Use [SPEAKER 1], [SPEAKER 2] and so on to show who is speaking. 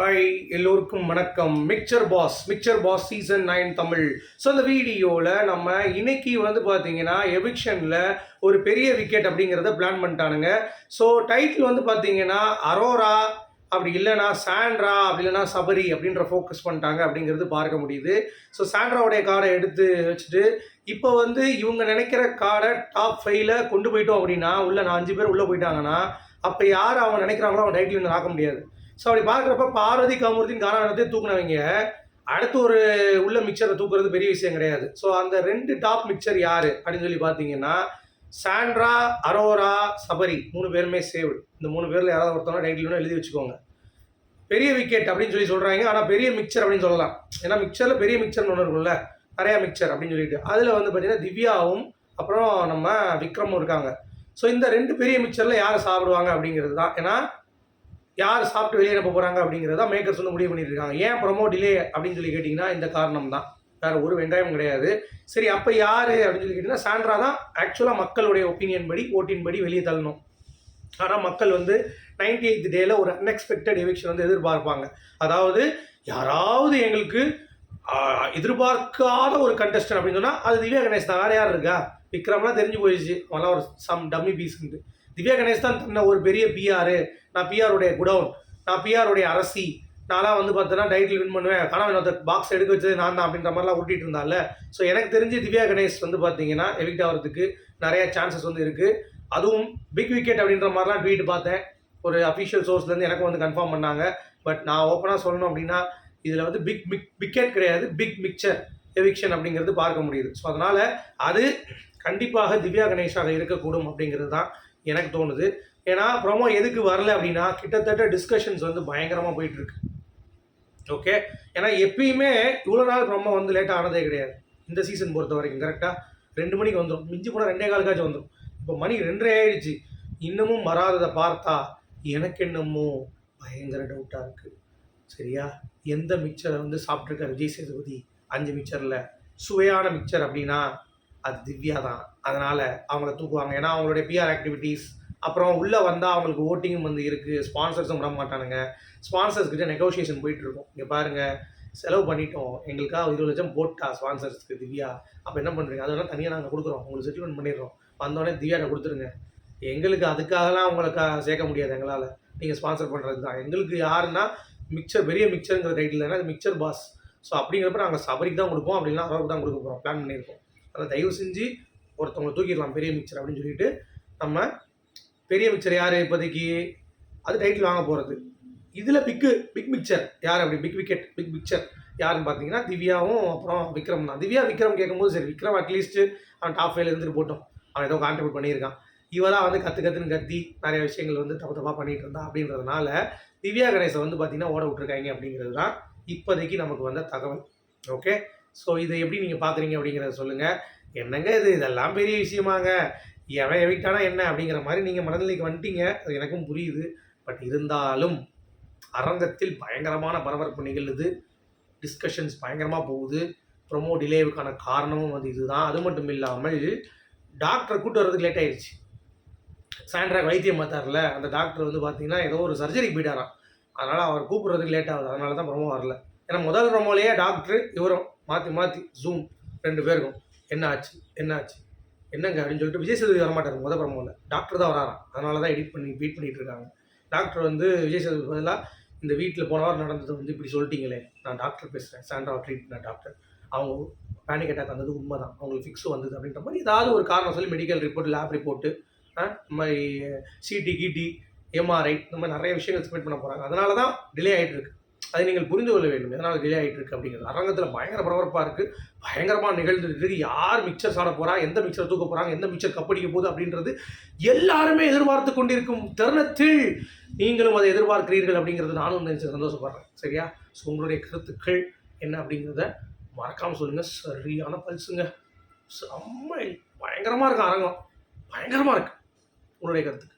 [SPEAKER 1] Hi எல்லோருக்கும் வணக்கம். Mixer boss season 9 Tamil. So இந்த வீடியோவில் நம்ம இன்னைக்கு பார்த்தீங்கன்னா எவிக்ஷனில் ஒரு பெரிய விக்கெட் அப்படிங்கிறத பிளான் பண்ணிட்டானுங்க. ஸோ டைட்டில் பார்த்தீங்கன்னா அரோரா, அப்படி இல்லைனா சாண்ட்ரா, அப்படி இல்லைனா சபரி அப்படின்ற ஃபோக்கஸ் பண்ணிட்டாங்க அப்படிங்கிறது பார்க்க முடியுது. ஸோ சாண்ட்ராவுடைய கார்டை எடுத்து வச்சுட்டு இப்போ இவங்க நினைக்கிற கார்டை டாப் 5ல் கொண்டு போயிட்டோம் அப்படின்னா, உள்ள 5 பேர் உள்ளே போயிட்டாங்கன்னா அப்போ யார் அவங்க நினைக்கிறாங்களோ அவங்க டைட்டில் ஆக்க முடியாது. ஸோ அப்படி பார்க்குறப்ப பார்வதி காமூர்த்தின் காரணத்தையும் தூக்குனவங்க அடுத்து ஒரு உள்ள மிக்சரை தூக்குறது பெரிய விஷயம் கிடையாது. ஸோ அந்த 2 டாப் மிக்சர் யார் அப்படின்னு சொல்லி பார்த்தீங்கன்னா சாண்ட்ரா, அரோரா, சபரி 3 பேருமே சேவ்டு. இந்த 3 பேரில் யாராவது ஒருத்தவங்க டைட்டில் எழுதி வச்சுக்கோங்க. பெரிய விக்கெட் அப்படின்னு சொல்கிறாங்க, ஆனால் பெரிய மிக்சர் அப்படின்னு சொல்லலாம். ஏன்னா மிக்சரில் பெரிய மிக்சர்னு ஒன்று இருக்கும்ல, நிறையா மிக்சர் அப்படின்னு சொல்லிட்டு அதில் பார்த்தீங்கன்னா திவ்யாவும் அப்புறம் நம்ம விக்ரமும் இருக்காங்க. ஸோ இந்த 2 பெரிய மிக்சரில் யார் சாப்பிடுவாங்க அப்படிங்கிறது தான். ஏன்னா யார் சாப்பிட்டு வெளியே அனுப்ப போகிறாங்க அப்படிங்கிறத மேக்கர்ஸ் முடிவு பண்ணிட்டு இருக்காங்க. ஏன் ப்ரொமோ டிலே அப்படின்னு சொல்லி கேட்டிங்கன்னா இந்த காரணம் தான், வேறு ஒரு வெங்காயம் கிடையாது. சரி, அப்போ யார் அப்படின்னு சொல்லி கேட்டிங்கன்னா சாண்ட்ரா தான் ஆக்சுவலாக மக்களுடைய ஒப்பீனியன் படி, ஓட்டின் படி வெளியே தள்ளணும். ஆனால் மக்கள் 98th டேல ஒரு அன்எக்ஸ்பெக்டட் எவிக்ஷன் எதிர்பார்ப்பாங்க. அதாவது யாராவது எங்களுக்கு எதிர்பார்க்காத ஒரு கண்டஸ்டன் அப்படின்னு சொன்னால் அது திவ்யா கணேஷ் தான். வேறு யார் இருக்கா? விக்ரம்லாம் தெரிஞ்சு போயிடுச்சு, அவெல்லாம் ஒரு டம்மி பீஸ்ன்ட்டு. திவ்யா கணேஷ் தான் தன்னை ஒரு பெரிய பிஆர், நான் பிஆருடைய குடவுன், நான் பிஆருடைய அரசி, நான்லாம் பார்த்தோன்னா டைட்டில் வின் பண்ணுவேன், ஆனால் இன்னொரு பாக்ஸ் எடுக்க வச்சது நான் தான் அப்படின்ற மாதிரிலாம் ஊட்டிகிட்டு இருந்தால. ஸோ எனக்கு தெரிஞ்சு திவ்யா கணேஷ் பார்த்தீங்கன்னா எவிக்ட் ஆகிறதுக்கு நிறைய சான்சஸ் இருக்குது. அதுவும் பிக் விக்கெட் அப்படின்ற மாதிரிலாம் ட்வீட் பார்த்தேன், ஒரு அஃபிஷியல் சோர்ஸ்லேருந்து எனக்கு கன்ஃபார்ம் பண்ணாங்க. பட் நான் ஓப்பனாக சொல்லணும் அப்படின்னா இதில் பிக் விக்கெட் கிடையாது, பிக் மிக்சர் எவிக்ஷன் அப்படிங்கிறது பார்க்க முடியுது. ஸோ அதனால் அது கண்டிப்பாக திவ்யா கணேஷாக இருக்கக்கூடும் அப்படிங்கிறது தான் எனக்கு தோணுது. ஏன்னா ப்ரோமோ எதுக்கு வரல அப்படின்னா கிட்டத்தட்ட டிஸ்கஷன்ஸ் பயங்கரமாக போயிட்டுருக்கு. ஓகே, ஏன்னா எப்பயுமே இவ்வளோ நாள் ப்ரோமோ லேட்டாக ஆனதே கிடையாது இந்த சீசன் பொறுத்த வரைக்கும். கரெக்டாக 2 மணிக்கு வந்துடும், மிஞ்சி போனால் 2:15 வந்துடும். இப்போ மணி 2:30 ஆயிடுச்சு, இன்னமும் வராததை பார்த்தா எனக்கு என்னமோ பயங்கர டவுட்டாக இருக்குது. சரியா, எந்த மிக்சரை சாப்பிட்ருக்காரு விஜய் சேதுபதி 5 மிக்சரில் சுவையான மிக்சர் அப்படின்னா அது திவ்யா தான். அதனால் அவங்கள தூக்குவாங்க. ஏன்னா அவங்களுடைய பிஆர் ஆக்டிவிட்டீஸ், அப்புறம் உள்ளே வந்தால் அவங்களுக்கு ஓட்டிங்கும் இருக்குது, ஸ்பான்சர்ஸும் விட மாட்டானுங்க. ஸ்பான்சர்ஸ்கிட்ட நெகோஷியேஷன் போயிட்டுருக்கோம். இங்கே பாருங்கள், செலவு பண்ணிட்டோம், எங்களுக்காக 20 லட்சம் போட்டா ஸ்பான்சர்ஸ்க்கு திவ்யா, அப்போ என்ன பண்ணுறீங்க? அதெல்லாம் தனியாக நாங்கள் கொடுக்குறோம், உங்களுக்கு செட்டில்மெண்ட் பண்ணிடுறோம், வந்தோடனே திவ்யாட்ட கொடுத்துருங்க. எங்களுக்கு அதுக்காகலாம் உங்களுக்கு சேர்க்க முடியாது, எங்களால் நீங்கள் ஸ்பான்சர் பண்ணுறது தான். எங்களுக்கு யாருன்னா மிக்சர், பெரிய மிக்சருங்கிற டைட்டில் அது மிக்சர் பாஸ். ஸோ அப்படிங்கிறப்ப நாங்கள் சபரிக்கு தான் கொடுப்போம், அப்படின்னா அவருக்கு தான் கொடுக்க போகிறோம், பிளான் பண்ணியிருக்கோம். அதை தயவு செஞ்சு ஒருத்தவங்களை தூக்கிடலாம் பெரிய மிக்சர் அப்படின்னு சொல்லிட்டு. நம்ம பெரிய மிக்சர் யார் இப்போதைக்கு அது டைட்டில் வாங்க போகிறது. இதில் பிக் மிக்சர் யார் அப்படி, பிக் விக்கெட் பிக் மிக்சர் யாருன்னு பார்த்தீங்கன்னா திவ்யாவும் அப்புறம் விக்ரம் தான். திவ்யா விக்ரம் கேட்கும்போது சரி, விக்ரம் அட்லீஸ்ட்டு அவன் டாப் 5ல இருந்துட்டு போட்டோம், அவன் ஏதோ கான்ட்ரிபியூட் பண்ணியிருக்கான். இவெல்லாம் கற்றுன்னு கத்தி நிறைய விஷயங்கள் தப்பாக பண்ணிகிட்டு இருந்தான். அப்படின்றதுனால திவ்யா கணேசை பார்த்தீங்கன்னா ஓட விட்டுருக்காங்க அப்படிங்கிறது தான் இப்போதைக்கு நமக்கு வந்த தகவல். ஓகே, ஸோ இதை எப்படி நீங்கள் பார்க்குறீங்க அப்படிங்கிறத சொல்லுங்கள். என்னங்க இதெல்லாம் பெரிய விஷயமாங்க, எவன் எவிக்டானா என்ன அப்படிங்கிற மாதிரி நீங்கள் மனநிலைக்கு வந்துட்டீங்க, அது எனக்கும் புரியுது. பட் இருந்தாலும் அரங்கத்தில் பயங்கரமான பரபரப்பு நிகழுது, டிஸ்கஷன்ஸ் பயங்கரமாக போகுது. ப்ரொமோ டிலேவுக்கான காரணமும் இதுதான். அது மட்டும் இல்லாமல் டாக்டரை கூட்டு வர்றதுக்கு லேட் ஆயிடுச்சு. சாண்ட்ரா வைத்தியம் பார்த்தார்ல, அந்த டாக்டர் பார்த்தீங்கன்னா ஏதோ ஒரு சர்ஜரிக்கு போயிட்டாராம், அதனால் அவர் கூப்பிட்றதுக்கு லேட் ஆகுது, அதனால தான் ப்ரொமோ வரல. ஏன்னா முதல் ப்ரொமோலேயே டாக்டர் இவரும் மாற்றி ஜூம் 2 பேருக்கும் என்ன ஆச்சு என்னங்க அப்படின்னு சொல்லிட்டு விஜய் சேதுபதி வரமாட்டார் முதல் ப்ரொமோவில், டாக்டர் தான் வராராம். அதனால தான் வெயிட் பண்ணிகிட்டு இருக்காங்க. டாக்டர் விஜய் சேதுபதி பதிலாக இந்த வீட்டில் போன வாரம் நடந்தது இப்படி சொல்லிட்டீங்களே, நான் டாக்டர் பேசுகிறேன், சாண்ட்ரா ட்ரீட் பண்ண டாக்டர், அவங்க பேனிக் அட்டாக் வந்தது உண்மை தான், அவங்களுக்கு ஃபிக்ஸும் வந்தது அப்படின்ற மாதிரி ஏதாவது ஒரு காரணம் சொல்லி மெடிக்கல் ரிப்போர்ட், லேப் ரிப்போர்ட்டு, இந்த மாதிரி சிடி எம்ஆர்ஐ, இந்த மாதிரி நிறைய விஷயங்கள் சப்மிட் பண்ண போகிறாங்க. அதனால தான் டிலே ஆகிட்டு இருக்குது. அதை நீங்கள் புரிந்து கொள்ள வேண்டும், எதனால் டிலே ஆகிட்டு இருக்குது அப்படிங்கிறது. அரங்கத்தில் பயங்கர பரபரப்பாக இருக்குது, பயங்கரமாக நிகழ்ந்துட்டு இருக்குது. யார் மிக்சர் சாட போகிறா, எந்த மிக்சர் தூக்க போகிறாங்க, எந்த மிக்சர் கப்படிக்க போகுது அப்படின்றது எல்லாருமே எதிர்பார்த்து கொண்டிருக்கும் தருணத்தில் நீங்களும் அதை எதிர்பார்க்கிறீர்கள் அப்படிங்கிறது நானும் நினைச்சு சந்தோஷப்படுறேன். சரியா? ஸோ உங்களுடைய கருத்துக்கள் என்ன அப்படிங்கிறத மறக்காமல் சொல்லுங்கள். சரியான பல்ஸுங்க, செம்ம பயங்கரமாக இருக்குது அரங்கம், பயங்கரமாக இருக்குது. உங்களுடைய கருத்துக்கள்